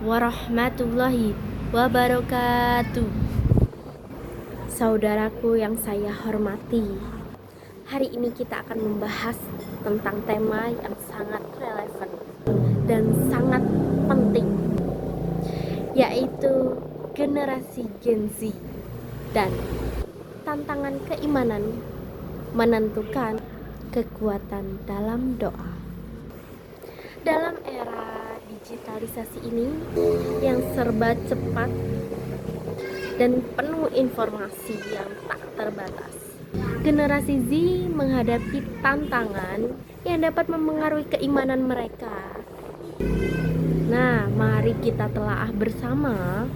warahmatullahi wabarakatuh. Saudaraku yang saya hormati, hari ini kita akan membahas tentang tema yang sangat relevan dan sangat penting, yaitu generasi Gen Z dan tantangan keimanan menentukan kekuatan dalam doa. Dalam era digitalisasi ini yang serba cepat dan penuh informasi yang tak terbatas, generasi Z menghadapi tantangan yang dapat memengaruhi keimanan mereka. Nah, mari kita telaah bersama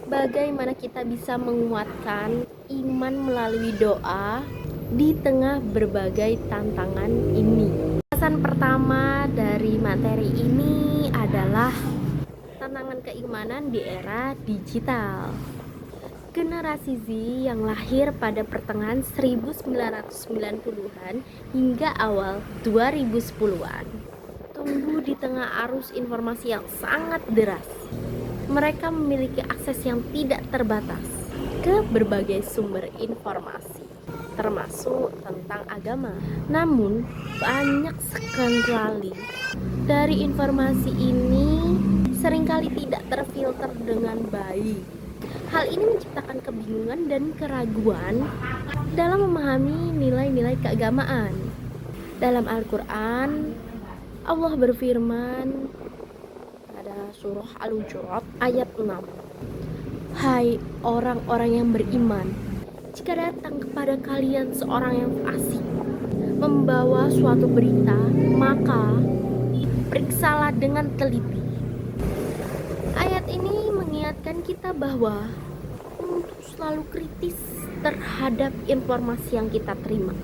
bagaimana kita bisa menguatkan iman melalui doa di tengah berbagai tantangan ini. Bahasan pertama dari materi ini adalah tantangan keimanan di era digital. Generasi Z yang lahir pada pertengahan 1990-an hingga awal 2010-an tumbuh di tengah arus informasi yang sangat deras. Mereka memiliki akses yang tidak terbatas ke berbagai sumber informasi, termasuk tentang agama. Namun, banyak sekali dari informasi ini seringkali tidak terfilter dengan baik. Hal ini menciptakan kebingungan dan keraguan dalam memahami nilai-nilai keagamaan. Dalam Al-Quran, Allah berfirman pada surah Al-Hujurat ayat 6. Hai orang-orang yang beriman, jika datang kepada kalian seorang yang fasik membawa suatu berita, maka periksalah dengan teliti. Ayat ini mengingatkan kita bahwa untuk selalu kritis terhadap informasi yang kita terima,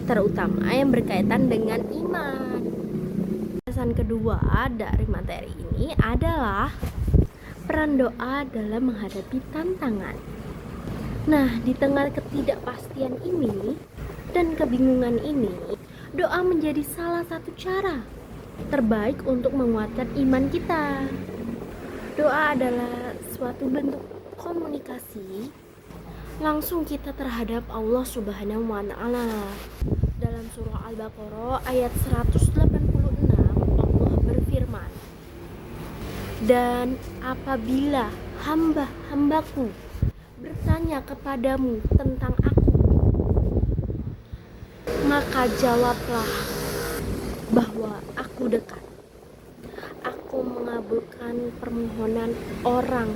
terutama yang berkaitan dengan iman. Bahasan kedua dari materi ini adalah peran doa dalam menghadapi tantangan. Nah, di tengah ketidakpastian ini dan kebingungan ini, doa menjadi salah satu cara terbaik untuk menguatkan iman kita. Doa adalah suatu bentuk komunikasi langsung kita terhadap Allah Subhanahu wa Ta'ala. Dalam surah Al-Baqarah ayat 186, Allah berfirman, dan apabila hamba-hambaku bertanya kepadamu tentang aku, maka jawablah bahwa aku dekat. Aku mengabulkan permohonan orang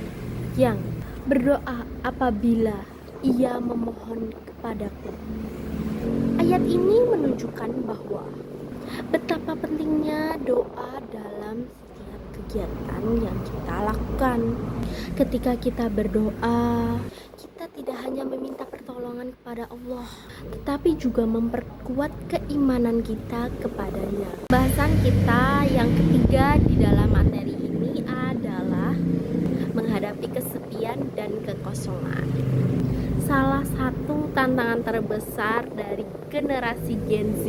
yang berdoa apabila ia memohon kepadaku. Ayat ini menunjukkan bahwa betapa pentingnya doa dalam setiap kegiatan yang kita lakukan. Ketika kita berdoa, kita tidak hanya meminta pertolongan kepada Allah, tetapi juga memperkuat keimanan kita kepadanya. Bahasan kita yang ketiga di dalam materi ini adalah menghadapi kesepian dan kekosongan. Salah satu tantangan terbesar dari generasi Gen Z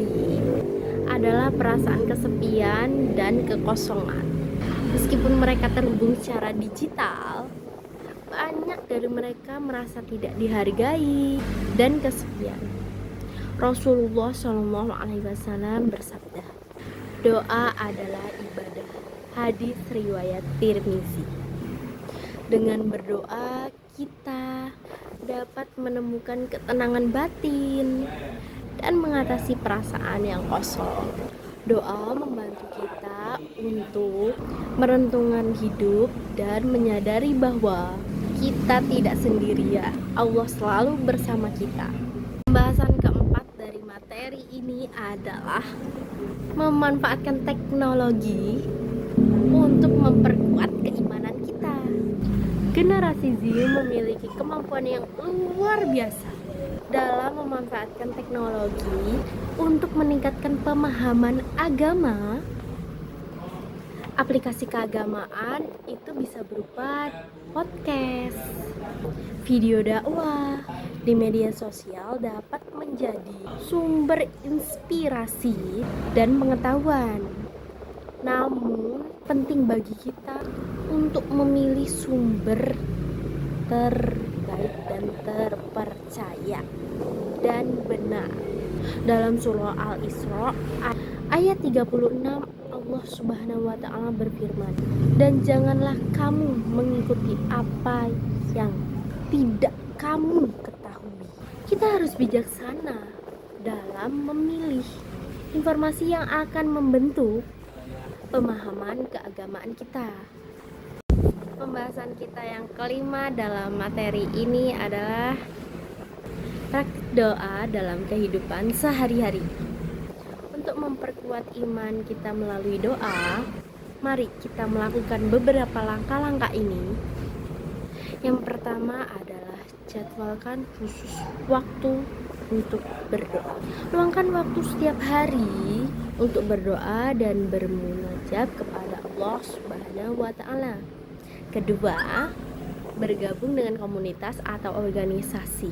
adalah perasaan kesepian dan kekosongan. Meskipun mereka terhubung secara digital, banyak dari mereka merasa tidak dihargai dan kesepian. Rasulullah SAW bersabda, doa adalah ibadah. Hadis riwayat Tirmizi. Dengan berdoa, kita dapat menemukan ketenangan batin dan mengatasi perasaan yang kosong. Doa membantu kita untuk merenungkan hidup dan menyadari bahwa kita tidak sendirian. Allah selalu bersama kita. Pembahasan keempat dari materi ini adalah memanfaatkan teknologi untuk memperkuat keimanan kita. Generasi Z memiliki kemampuan yang luar biasa dalam memanfaatkan teknologi untuk meningkatkan pemahaman agama. Aplikasi keagamaan itu bisa berupa podcast, video dakwah di media sosial dapat menjadi sumber inspirasi dan pengetahuan. Namun, penting bagi kita untuk untuk memilih sumber terbaik dan terpercaya dan benar. Dalam surah Al-Isra ayat 36, Allah Subhanahu wa taala berfirman, "Dan janganlah kamu mengikuti apa yang tidak kamu ketahui." Kita harus bijaksana dalam memilih informasi yang akan membentuk pemahaman keagamaan kita. Pembahasan kita yang kelima dalam materi ini adalah praktik doa dalam kehidupan sehari-hari. Untuk memperkuat iman kita melalui doa, mari kita melakukan beberapa langkah-langkah ini. Yang pertama adalah jadwalkan khusus waktu untuk berdoa. Luangkan waktu setiap hari untuk berdoa dan bermunajat kepada Allah Subhanahu wa taala. Kedua, bergabung dengan komunitas atau organisasi.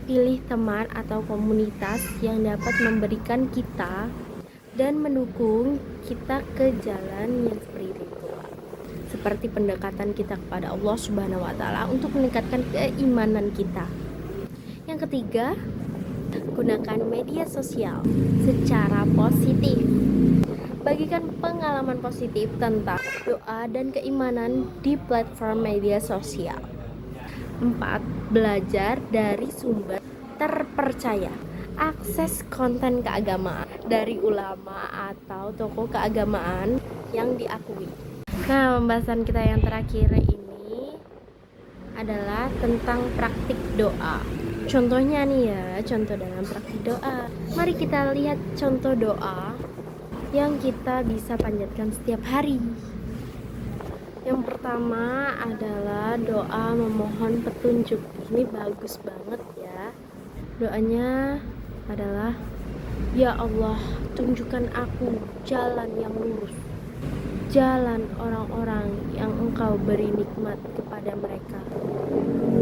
Pilih teman atau komunitas yang dapat memberikan kita dan mendukung kita ke jalan yang spiritual, seperti pendekatan kita kepada Allah Subhanahu wa taala untuk meningkatkan keimanan kita. Yang ketiga, gunakan media sosial secara positif. Bagikan pengalaman positif tentang doa dan keimanan di platform media sosial. 4. Belajar dari sumber terpercaya. Akses konten keagamaan dari ulama atau tokoh keagamaan yang diakui. Nah, pembahasan kita yang terakhir ini adalah tentang praktik doa. Contohnya nih ya, contoh dalam praktik doa. Mari kita lihat contoh doa yang kita bisa panjatkan setiap hari. Yang pertama adalah doa memohon petunjuk. Ini bagus banget ya. Doanya adalah, "Ya Allah, tunjukkan aku jalan yang lurus, jalan orang-orang yang Engkau beri nikmat kepada mereka."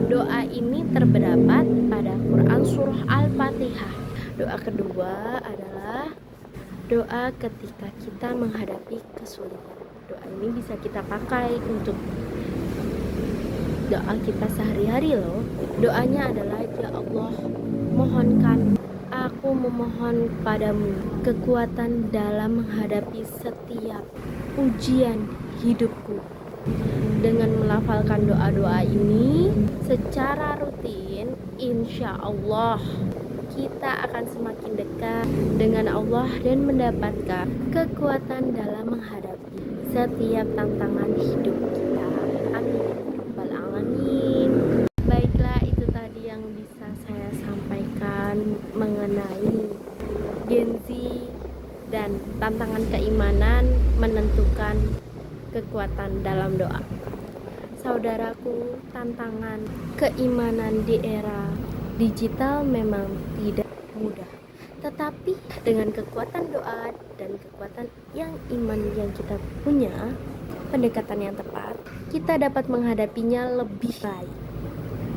Doa ini terdapat pada Quran surah Al-Fatihah. Doa kedua adalah doa ketika kita menghadapi kesulitan. Doa ini bisa kita pakai untuk doa kita sehari-hari loh. Doanya adalah, "Ya Allah, aku memohon padamu kekuatan dalam menghadapi setiap ujian hidupku." Dengan melafalkan doa-doa ini secara rutin, insya Allah kita akan semakin dekat dengan Allah dan mendapatkan kekuatan dalam menghadapi setiap tantangan hidup kita. Amin ya rabbal alamin. Baiklah, itu tadi yang bisa saya sampaikan mengenai Gen Z dan tantangan keimanan menentukan kekuatan dalam doa. Saudaraku, tantangan keimanan di era digital memang tidak mudah. Tetapi dengan kekuatan doa dan kekuatan iman yang kita punya, pendekatan yang tepat, kita dapat menghadapinya lebih baik.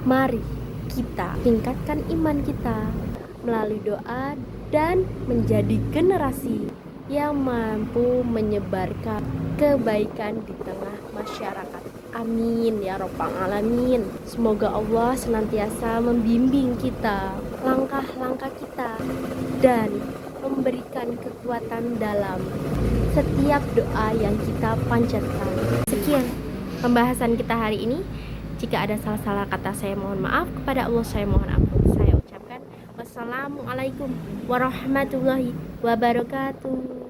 Mari kita tingkatkan iman kita melalui doa dan menjadi generasi yang mampu menyebarkan kebaikan di tengah masyarakat. Amin ya rabbal alamin. Semoga Allah senantiasa membimbing kita, langkah-langkah kita, dan memberikan kekuatan dalam setiap doa yang kita panjatkan. Sekian pembahasan kita hari ini. Jika ada salah-salah kata, saya mohon maaf. Kepada Allah saya mohon ampun. Saya ucapkan wassalamualaikum warahmatullahi wabarakatuh.